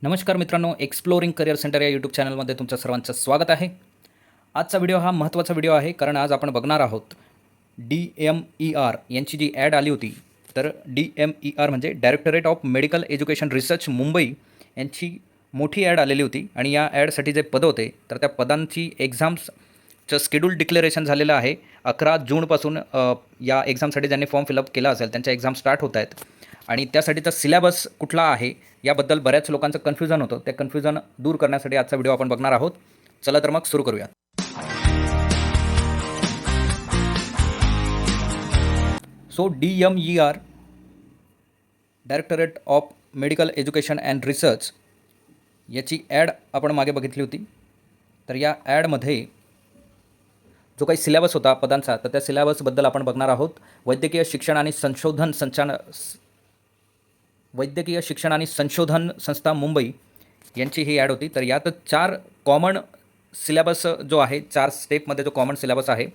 नमस्कार मित्रांनो, exploring career centre या यूट्यूब चॅनलमध्ये तुमचं सर्वांचं स्वागत आहे. आजचा व्हिडिओ हा महत्त्वाचा व्हिडिओ आहे, कारण आज आपण बघणार आहोत DMER यांची जी ॲड आली होती. तर DMER म्हणजे directorate of medical education research Mumbai यांची मोठी ॲड आलेली होती आणि या ॲडसाठी जे पद होते तर त्या पदांची एक्झाम्सचं शेड्यूल डिक्लेरेशन झालेलं आहे. 11 जूनपासून या एक्झामसाठी ज्यांनी फॉर्म फिलअप केला असेल त्यांच्या एक्झाम स्टार्ट होत आहेत आणि त्यासाठीचा सिलेबस कुठला आहे याबद्दल बऱ्याच लोकांचं कन्फ्युजन होतं. त्या कन्फ्युजन दूर करण्यासाठी आजचा व्हिडिओ आपण बघणार आहोत. चला तर मग सुरू करूया. So DMER directorate of medical education and research याची ॲड आपण मागे बघितली होती. तर या ॲडमध्ये जो काही सिलेबस होता पदांचा, तर त्या सिलेबसबद्दल आपण बघणार आहोत. वैद्यकीय शिक्षण आणि संशोधन संस्था मुंबई यांची ही ॲड होती. तर यात 4 कॉमन सिलेबस जो आहे, 4 स्टेपमध्ये जो कॉमन सिलेबस आहे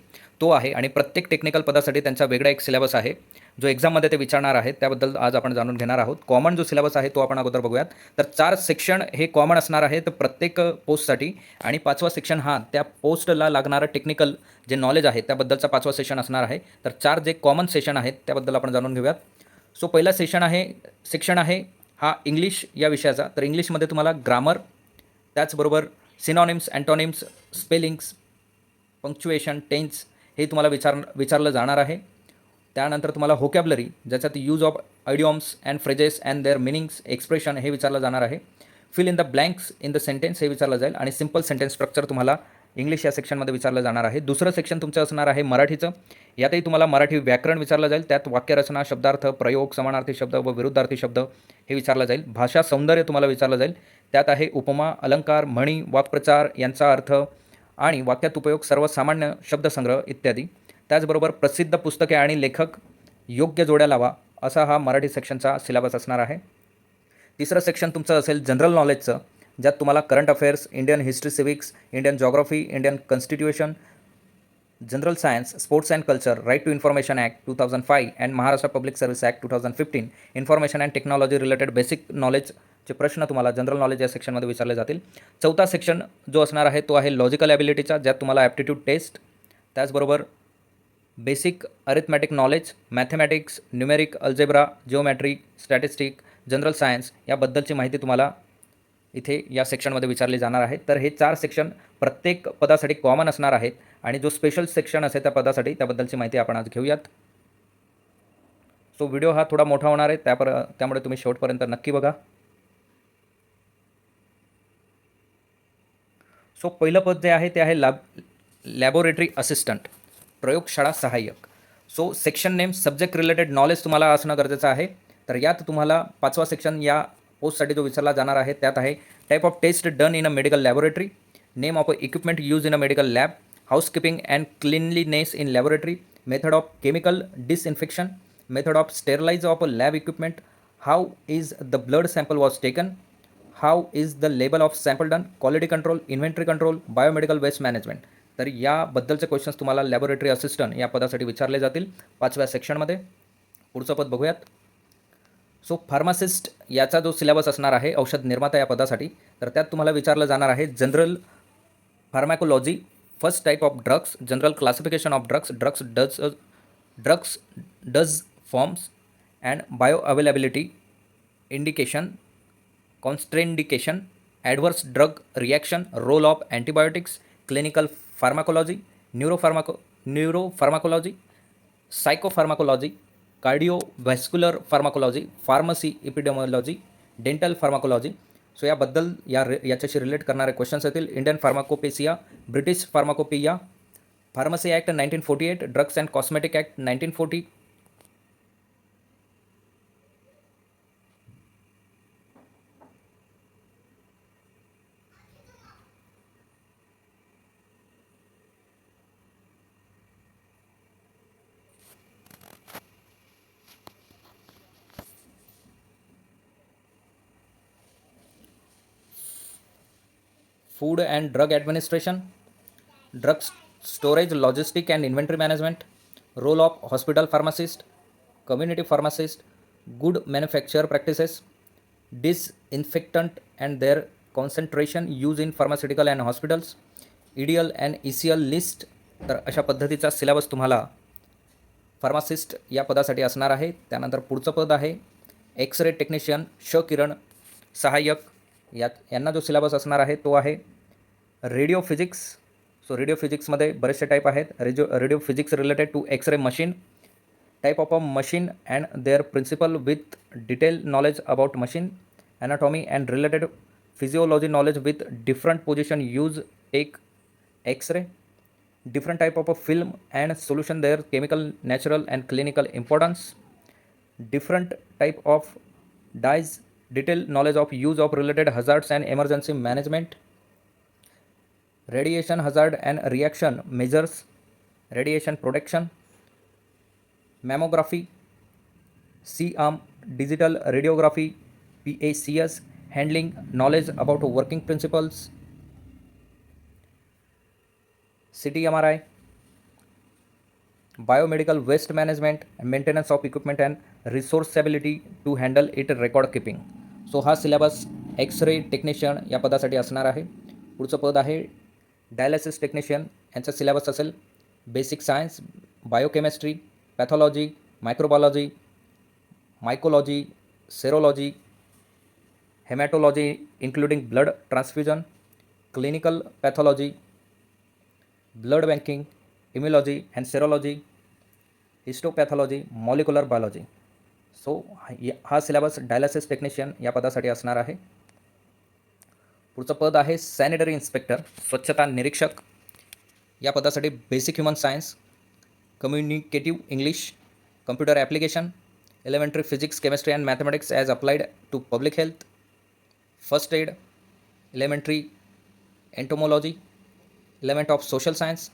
तो आहे आणि प्रत्येक टेक्निकल पदासाठी त्यांचा वेगळा एक सिलेबस आहे जो एक्झाममध्ये ते विचारणार आहेत. त्याबद्दल आज आपण जाणून घेणार आहोत. कॉमन जो सिलेबस आहे तो आपण अगोदर बघूयात. तर 4 सेक्शन हे कॉमन असणार आहेत प्रत्येक पोस्टसाठी आणि 5वा सेक्शन हा त्या पोस्टला लागणारं टेक्निकल जे नॉलेज आहे त्याबद्दलचा 5वा सेशन असणार आहे. तर 4 जे कॉमन सेशन आहेत त्याबद्दल आपण जाणून घेऊयात. सो पहिला सेक्शन आहे हा इंग्लिश या विषयाचा. तर इंग्लिशमध्ये तुम्हाला ग्रामर, त्याचबरोबर synonyms, antonyms, spellings, punctuation, tenses हे तुम्हाला विचारलं जाणार आहे. त्यानंतर तुम्हाला व्होकॅब्लरी, ज्याच्यात use of idioms and phrases and their meanings, expression हे विचारलं जाणार आहे. Fill in the blanks in the sentence हे विचारलं जाईल आणि सिम्पल सेंटेन्स स्ट्रक्चर तुम्हाला इंग्लिश या सेक्शनमध्ये विचारलं जाणार आहे. दुसरं सेक्शन तुमचं असणार आहे मराठीचं. यातही तुम्हाला मराठी व्याकरण विचारलं जाईल. त्यात वाक्यरचना, शब्दार्थ, प्रयोग, समानार्थी शब्द व विरुद्धार्थी शब्द हे विचारलं जाईल. भाषा सौंदर्य तुम्हाला विचारलं जाईल. त्यात आहे उपमा, अलंकार, म्हणी, वाक्प्रचार यांचा अर्थ आणि वाक्यात उपयोग, सर्वसामान्य शब्दसंग्रह इत्यादी. त्याचबरोबर प्रसिद्ध पुस्तके आणि लेखक, योग्य जोड्या लावा, असा हा मराठी सेक्शनचा सिलेबस असणार आहे. तिसरं सेक्शन तुमचं असेल जनरल नॉलेजचं, ज्यात तुम्हाला current affairs, Indian history, civics, Indian geography, Indian constitution, general science, sports and culture, right to information act 2005 and Maharashtra public service act 2015, information and technology related basic नॉलेजचे प्रश्न तुम्हाला जनरल नॉलेज या सेक्शनमध्ये विचारले जातील. चौथा सेक्शन जो असणार आहे तो आहे लॉजिकल ॲबिलिटीचा, ज्यात तुम्हाला ॲप्टिट्यूड टेस्ट, त्याचबरोबर basic arithmetic knowledge, mathematics, numeric, algebra, geometry, statistic, general science याबद्दलची माहिती तुम्हाला इथे या सेक्शनमध्ये विचारली जाणार आहे. तर हे 4 सेक्शन प्रत्येक पदासाठी कॉमन असणार आहेत आणि जो स्पेशल सेक्शन असेल त्या पदासाठी त्याबद्दलची माहिती आपण आज घेऊयात. सो व्हिडिओ हा थोडा मोठा होणार आहे, त्यामुळे तुम्ही शेवटपर्यंत नक्की बघा. सो पहिलं पद जे आहे ते आहे लॅबोरेटरी असिस्टंट, प्रयोगशाळा सहाय्यक. So section name subject related knowledge तुम्हाला असणं गरजेचं आहे. तर यात तुम्हाला 5वा सेक्शन या पोस्टसाठी जो विचारला जाणार आहे त्यात आहे type of test done in a medical laboratory, name of equipment use in a medical lab, housekeeping and cleanliness in laboratory, method of chemical disinfection, method of sterilise of a lab equipment, how is the blood sample was taken, how is the label of sample done, quality control, inventory control, biomedical waste management. तर याबद्दलचे questions तुम्हाला laboratory assistant या पदासाठी विचारले जातील 5व्या सेक्शनमध्ये. पुढचं पद बघूयात. सो फार्मासिस्ट याचा जो सिलेबस असणार आहे औषध निर्माता या पदासाठी, तर त्यात तुम्हाला विचारलं जाणार आहे general pharmacology, first type of drugs, general classification of drugs dose forms and bioavailability, indication, contraindication, adverse drug reaction, role of antibiotics, clinical pharmacology, neuropharmacology, psychopharmacology, cardiovascular pharmacology, pharmacy epidemiology, dental pharmacology. So याबद्दल याच्याशी relate करणारे questions येतील. Indian pharmacopoeia, British pharmacopoeia, pharmacy act 1948, drugs and cosmetic act 1940. Food and drug administration, drug storage, logistic and inventory management, role of hospital pharmacist, community pharmacist, good manufacture practices, disinfectant and their concentration used in pharmaceutical and hospitals, EDL and ECL list. तर अशा पद्धतीचा syllabus तुम्हाला pharmacist या पदासाठी असणार आहे. त्यानंतर पुढचं पद आहे एक्स रे टेक्निशियन श किरण सहाय्यक. यांना जो सिलेबस असणार आहे तो आहे रेडिओ फिजिक्स. सो रेडिओ फिजिक्समध्ये बरेचसे टाईप आहेत. Radio physics related to X ray machine, type of a machine and their principle with detail knowledge about machine, anatomy and related physiology knowledge with different position use take x-ray, different type of a film and solution their chemical, natural and clinical importance, different type of dyes, detailed knowledge of use of related hazards and emergency management, radiation hazard and reaction measures, radiation protection, mammography, C-arm, digital radiography, PACS, handling knowledge about working principles, CT-MRI, biomedical waste management, maintenance of equipment and resourceability to handle it record keeping. So हा syllabus X ray technician या पदासाठी असणार आहे. पुढचं पद आहे dialysis technician. यांचा syllabus असेल basic science, biochemistry, pathology, microbiology, mycology, serology, haematology including blood transfusion, clinical pathology, blood banking, immunology and serology, histopathology, molecular biology. So हा सिलेबस डायलिसिस टेक्निशियन या पदासाठी असणार आहे. पुढचं पद आहे सॅनिटरी इन्स्पेक्टर स्वच्छता निरीक्षक. या पदासाठी basic human science, communicative English, computer application, elementary physics, chemistry and mathematics as applied to public health, first aid, elementary entomology, element of social science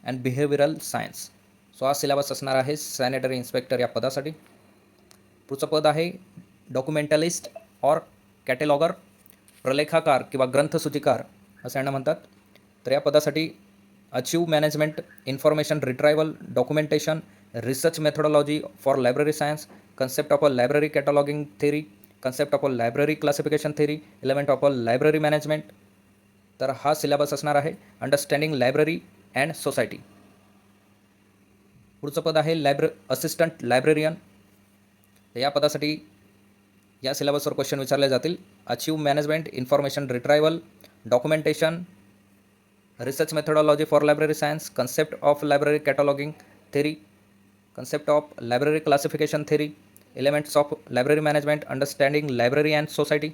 and behavioural science. So हा syllabus असणार आहे sanitary inspector या पदासाठी. पुढचं पद आहे डॉक्युमेंटलिस्ट or कॅटेलॉगर, प्रलेखाकार किंवा ग्रंथसूचीकार असं यांना म्हणतात. तर या पदासाठी achieve management, information retrieval, documentation, research methodology for library science, concept of a library cataloguing theory, concept of a library classification theory, element of a library management. तर हा सिलेबस असणार आहे अंडरस्टँडिंग लायब्ररी अँड सोसायटी. पुढचं पद आहे assistant librarian. या पदासाठी या सिलेबसवर क्वेश्चन विचारले जातील. Achieve management, information retrieval, documentation, research methodology for library science, concept of library cataloguing theory, concept of library classification theory, elements of library management, understanding library and society.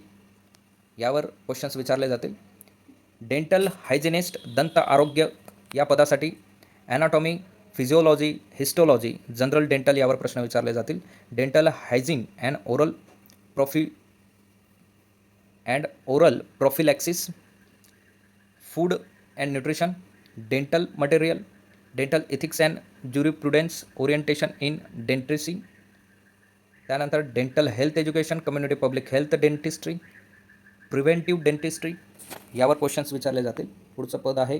यावर questions विचारले जातील. Dental hygienist दंत आरोग्य या पदासाठी anatomy, physiology, histology, general dental यावर प्रश्न विचारले जातील. Dental hygiene and oral prophylaxis, food and nutrition, dental material, dental ethics and jurisprudence, orientation in dentistry. त्यानंतर dental health education, community public health dentistry, preventive dentistry यावर questions विचारले जातील. पुढचं पद आहे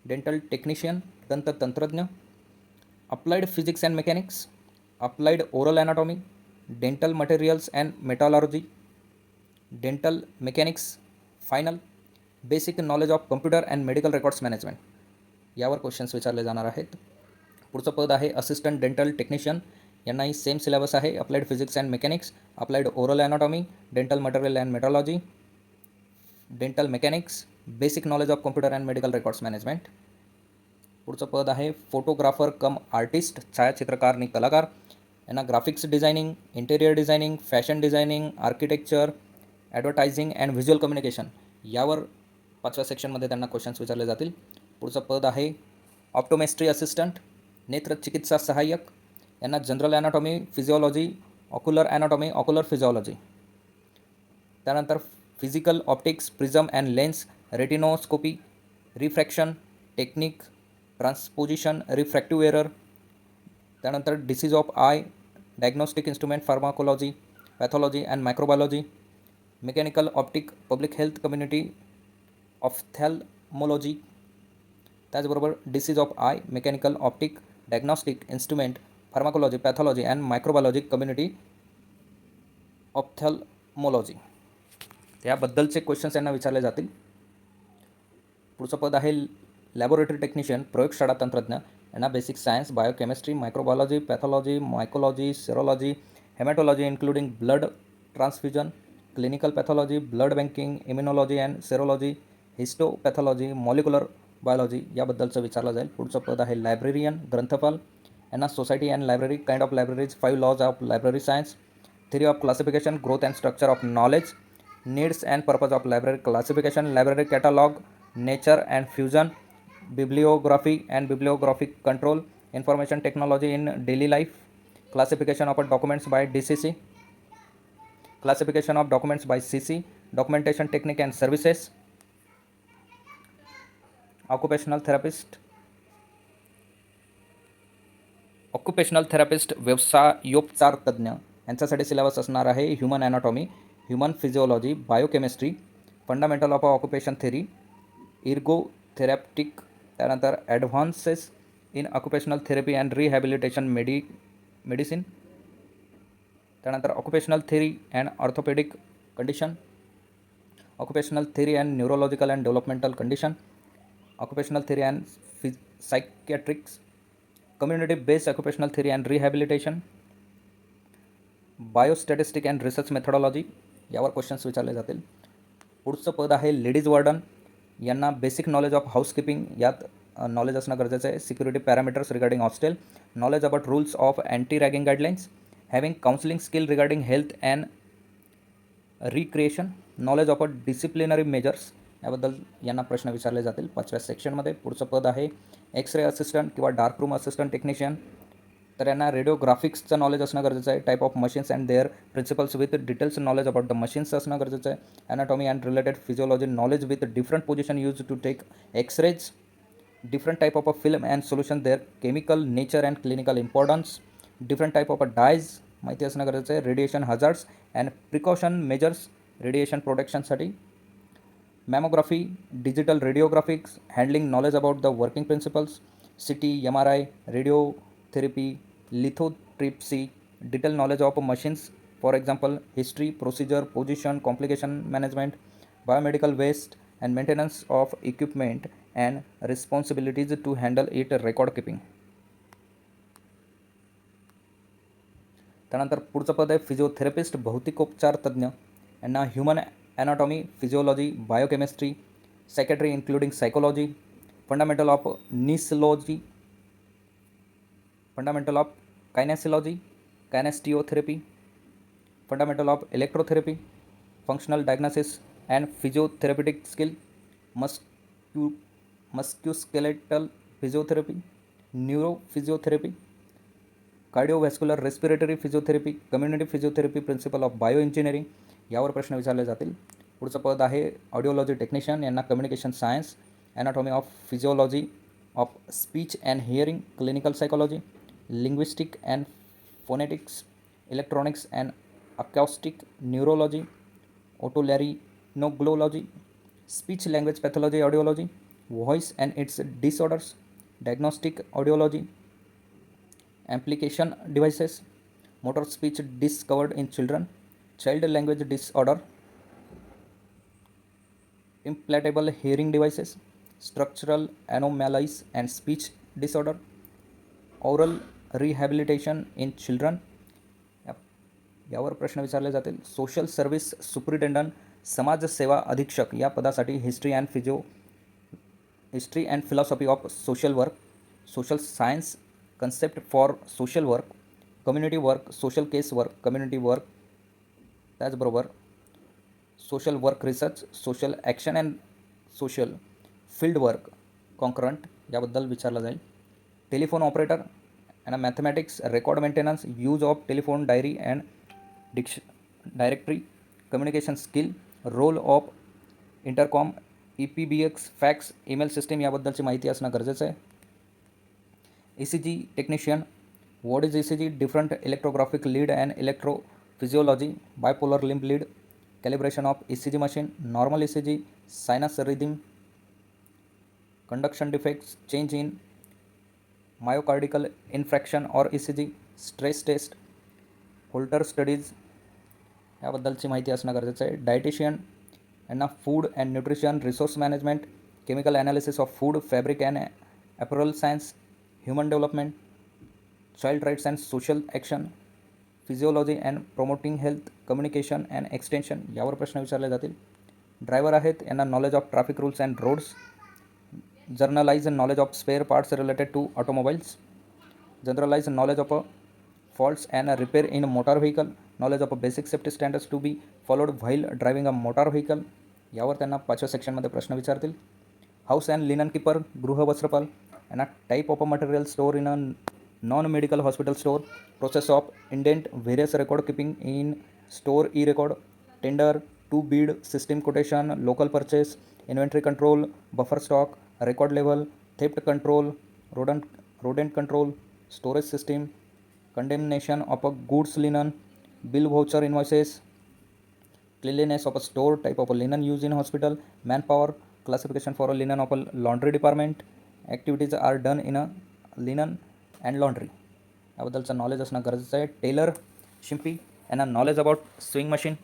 डेंटल टेक्निशियन दंततंत्रज्ञ, applied physics and mechanics, applied oral anatomy, dental materials and metallurgy, dental mechanics final, basic knowledge of computer and medical records management यावर questions विचारले जाणार आहेत. पुढचं पद आहे असिस्टंट डेंटल टेक्निशियन. यांनाही सेम सिलेबस आहे. Applied physics and mechanics, applied oral anatomy, dental material and metallurgy, dental mechanics, basic knowledge of computer and medical records management. पुढचं पद आहे फोटोग्राफर कम आर्टिस्ट छायाचित्रकार आणि कलाकार. यांना graphics designing, interior designing, fashion designing, architecture, advertising and visual communication यावर 5व्या सेक्शनमध्ये त्यांना क्वेश्चन्स विचारले जातील. पुढचं पद आहे ऑप्टोमेस्ट्री असिस्टंट, नेत्रचिकित्सा सहाय्यक. यांना general anatomy, physiology, ocular anatomy, ocular physiology. त्यानंतर physical optics, prism and lens, retinoscopy, refraction technique, transposition, refractive error. त्यानंतर disease of eye, diagnostic instrument, pharmacology, pathology and microbiology, mechanical optic, public health, community ophthalmology. त्याचबरोबर disease of eye, mechanical optic, diagnostic instrument, pharmacology, pathology and microbiology, community ophthalmology ophthalmology याबद्दलचे questions यांना विचारले जातील. पुढचं पद आहे laboratory technician, प्रयोगशाळा तंत्रज्ञ. यांना basic science, biochemistry, microbiology, pathology, mycology, serology, haematology including blood transfusion, clinical pathology, blood banking, immunology and serology, histopathology, molecular biology याबद्दलचं विचारलं जाईल. पुढचं पद आहे लायब्रेरियन, ग्रंथपाल. यांना society and library, kind of libraries, 5 laws of library science, theory of classification, growth and structure of knowledge, needs and purpose of library classification, library catalog, nature and fusion, bibliography and bibliographic control, information technology in daily life, classification of documents by DCC, classification of documents by CC, documentation technique and services, occupational therapist, व्यवसायोपचार तज्ज्ञ. यांच्यासाठी syllabus असणार आहे human anatomy, human physiology, biochemistry, fundamental of occupation theory, ergotherapeutic, त्यानंतर advances in occupational therapy and rehabilitation medicine, त्यानंतर occupational theory and orthopaedic condition, occupational theory and neurological and developmental condition, occupational theory and psychiatrics, community based occupational theory and rehabilitation, biostatistic and research methodology यावर questions विचारले जातील. पुढचं पद आहे ladies warden. यांना basic knowledge of housekeeping यात knowledge असणं गरजेचं आहे. Security parameters regarding hostel, knowledge about rules of anti ragging guidelines, having counselling skill regarding health and recreation, knowledge of disciplinary measures याबद्दल यांना प्रश्न विचारले जातील 5व्या सेक्शनमध्ये. पुढचं पद आहे एक्स-रे असिस्टंट किंवा डार्क रूम असिस्टंट टेक्निशियन. तर यांना रेडिओग्राफिक्सचं नॉलेज असणं गरजेचं आहे. Type of machines and their principles with details knowledge about the machines असणं गरजेचं आहे. Anatomy and related physiology knowledge with different position use to take X rays, different type of a film and solution, their chemical nature and clinical importance, different type of a dyes माहिती असणं गरजेचं आहे. Radiation hazards and precaution measures radiation प्रोटेक्शनसाठी, mammography, digital radiographics, handling knowledge about the working principles, CT, MRI, radiotherapy, lithotripsy, detail knowledge of machines, for example history, procedure, position, complication management, biomedical waste and maintenance of equipment and responsibilities to handle it, record keeping. त्यानंतर पुढचं पद आहे physiotherapist, भौतिकोपचार तज्ज्ञ. यांना human anatomy, physiology, biochemistry, psychiatry including psychology, fundamental of निसलॉजी, fundamental of kinesiology, कायनेस्टिओथेरपी, fundamental of electrotherapy, functional diagnosis and physiotherapeutic skill, musculoskeletal physiotherapy, neurophysiotherapy, cardiovascular respiratory physiotherapy, community physiotherapy, principle of bioengineering यावर प्रश्न विचारले जातील. पुढचं पद आहे audiology technician. यांना communication science, anatomy of physiology of speech and hearing, clinical psychology, linguistic and phonetics, electronics and acoustic neurology, otolaryngology, speech language pathology audiology, voice and its disorders, diagnostic audiology, amplification devices, motor speech discovered in children, child language disorder, इम्प्लॅटेबल hearing devices, structural anomalies and speech disorder, oral rehabilitation in children यावर प्रश्न विचारले जातील. Social service superintendent, समाजसेवा अधीक्षक या पदासाठी history and philosophy of social work, social science concept for social work, community work, social case work, community work, त्याचबरोबर social work research, social action and social field work concurrent याबद्दल विचारलं जाईल. Telephone operator and mathematics, record maintenance, use of telephone diary and directory, communication skill, role of intercom, EPBX, fax, email system याबद्दलची माहिती असणं गरजेचं आहे. ECG technician, what is ECG, different electrographic lead and electrophysiology, bipolar limb lead, calibration of ECG machine, normal ECG, sinus rhythm, conduction defects, change in myocardial infarction और ECG, stress test, Holter studies, याबद्दलची माहिती असणं गरजेचं आहे. Dietitian यांना food and nutrition, resource management, chemical analysis of food, fabric and apparel science, human development, child rights and social action, physiology and promoting health, communication and extension यावर प्रश्न विचारले जातील. ड्रायव्हर आहेत यांना knowledge of traffic rules and roads, generalise knowledge of spare parts related to automobiles, generalise knowledge of faults and repair in a motor vehicle, knowledge of basic safety standards to be followed while driving a motor vehicle. यावर त्यांना 5व्या सेक्शनमध्ये प्रश्न विचारतील. House and linen keeper, गृहवस्त्रपाल यांना type of a material store in a non medical hospital store, process of indent various record keeping in store, e record, tender to bid, system quotation, local purchase, inventory control, buffer stock, record level, theft control, rodent control, storage system, condemnation of a goods linen, bill voucher invoices, cleanliness of a store, type of a linen used in hospital, manpower, classification for a linen of a laundry department, activities are done in a linen and laundry. याबद्दलचं knowledge असणं गरजेचं आहे. Teller, शिंपी यांना knowledge about swing machine,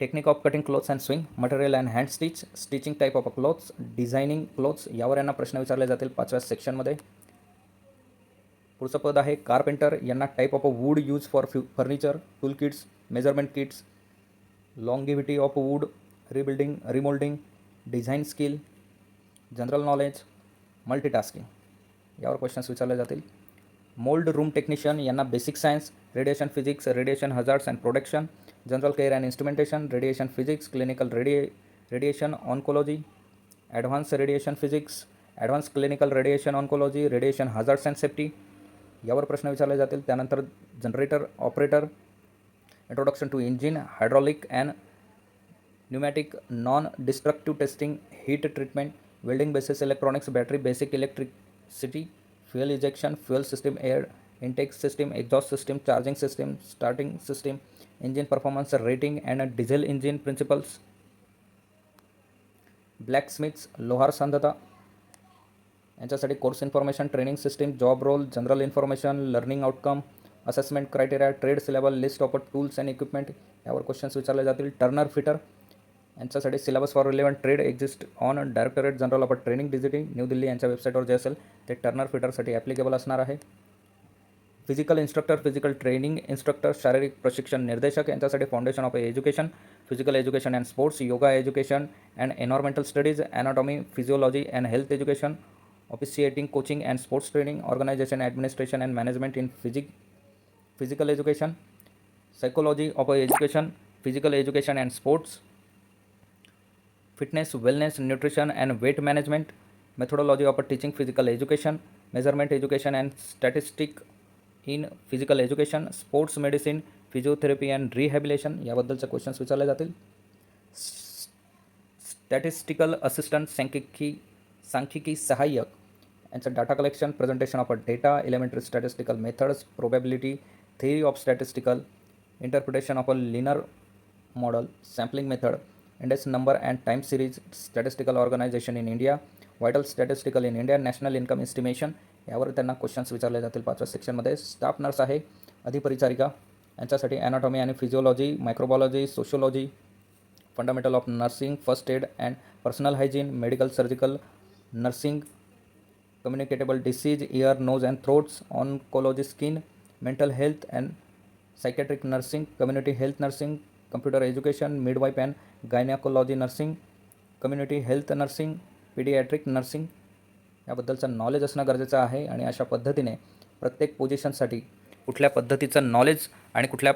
technique of cutting clothes and swing, material and hand stitch, stitching type of clothes, designing clothes यावर यांना प्रश्न विचारले जातील 5व्या सेक्शनमध्ये. पुढचं पद आहे कारपेंटर यांना type of a wood use for furniture, tool kits, measurement kits, longevity of wood, rebuilding, remoulding, design skill, general knowledge, multitasking यावर क्वेश्चन्स विचारले जातील. मोल्ड रूम टेक्निशियन यांना basic science, radiation physics, radiation hazards and protection, general care and instrumentation, radiation physics, clinical radiation oncology, advance radiation physics, advance clinical radiation oncology, radiation hazards and safety यावर प्रश्न विचारले जातील. त्यानंतर generator operator, introduction to engine, hydraulic and pneumatic, non destructive testing, heat treatment, welding basis electronics, battery basic electricity, fuel ejection, fuel system, air intake system, exhaust system, charging system, starting system, engine performance rating and diesel engine principles, blacksmiths, लोहार सांधता यांच्यासाठी course information, training system, job role, general information, learning outcome, assessment criteria, trade syllabus, list of tools and equipment यावर questions विचारले जातील. Turner fitter यांच्यासाठी syllabus for relevant trade exist on directorate general of training डिजिटिंग, new Delhi यांच्या वेबसाईटवर जे असेल ते टर्नर फिटरसाठी ॲप्लिकेबल असणार आहे. Physical instructor, physical training instructor, शारीरिक प्रशिक्षण निर्देशक यांच्यासाठी foundation of education, physical education and sports, yoga education and environmental studies, anatomy, physiology and health education, officiating, coaching and sports training, organization, administration and management in physical education, psychology of education, physical education and sports, fitness, wellness, nutrition and weight management, methodology of teaching physical education, measurement education and statistic in physical education, sports medicine, physiotherapy and rehabilitation याबद्दलचे questions विचारले जातील. Statistical assistant, सांख्यिकी सहाय्यक यांचं data collection, presentation of data, elementary statistical methods, probability, theory of statistical, interpretation of a linear model, sampling method, index number and time series, statistical organization in India, vital statistical in India, national income estimation यावर त्यांना questions विचारले जातील 5व्या सेक्शनमध्ये. Staff nurse आहे, अधिपरिचारिका यांच्यासाठी anatomy आणि physiology, microbiology, sociology, fundamental of nursing, first aid and personal hygiene, medical surgical nursing, communicable disease, ear, nose and throats, oncology, skin, mental health and psychiatric nursing, community health nursing, computer education, midwife and gynecology nursing, community health nursing, pediatric nursing याबद्दलचं knowledge असणं गरजेचं आहे. आणि अशा पद्धतीने प्रत्येक पोझिशनसाठी कुठल्या पद्धतीचं नॉलेज आणि कुठल्या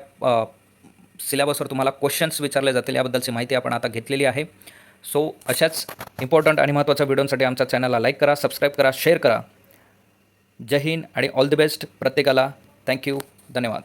सिलेबसवर तुम्हाला क्वेश्चन्स विचारले जातील याबद्दलची माहिती आपण आता घेतलेली आहे. सो अशाच इम्पॉर्टंट आणि महत्त्वाच्या व्हिडिओसाठी आमच्या चॅनलला लाईक करा, सबस्क्राईब करा, शेअर करा. जय हिंद आणि ऑल द बेस्ट प्रत्येकाला. थँक्यू, धन्यवाद.